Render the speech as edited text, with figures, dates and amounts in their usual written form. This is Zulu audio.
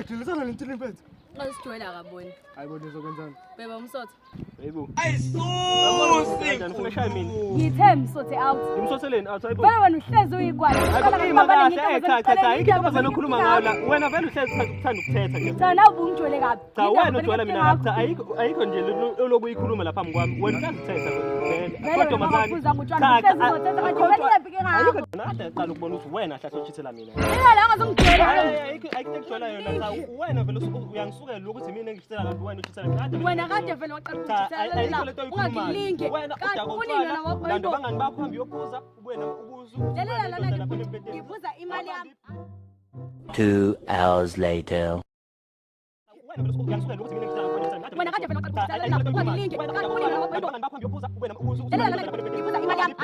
Ngilizana lentini mfethu. Ngasijwayela akaboni. Ayibona izokwenzani? Beba umsotho. Hayibo. Ayisusi. Ngifuna shaya mina. Ngithe msothe out. Ngimsotheleni out hayibo. Baba wena uhlezi uyigwala. Ayibona cha intombazana okhuluma ngayo la. Wena vele uhlezi uthanda ukuthetha nje. Cha ubungijwele kabi. Cha wena ujwayela mina cha ayikho nje loku uyikhuluma lapha phambi kwami. Wena uhlezi uthetha vele. Kodwa mazani. Ayikho nade qala ukubona ukuthi wena hlahla uchithela mina. La ngazongijwela. Ayikho yona cha wena vele uyangisukela ukuthi mina engishithela kanti wena uchithela mina. Wena kade vele waqala ukuchithela la. Ungakilinge. Kanti kunini wena wakho bangani bakho hambi yokubuza wena ubuza. Lalela lana ngibuza imali yami. 2 hours later. Wena kade vele waqala ukuchithela la. Ungakilinge. Kanti kunini wena wakho bangani bakho hambi yokubuza wena ubuza. Lalela lana ngibuza imali yami.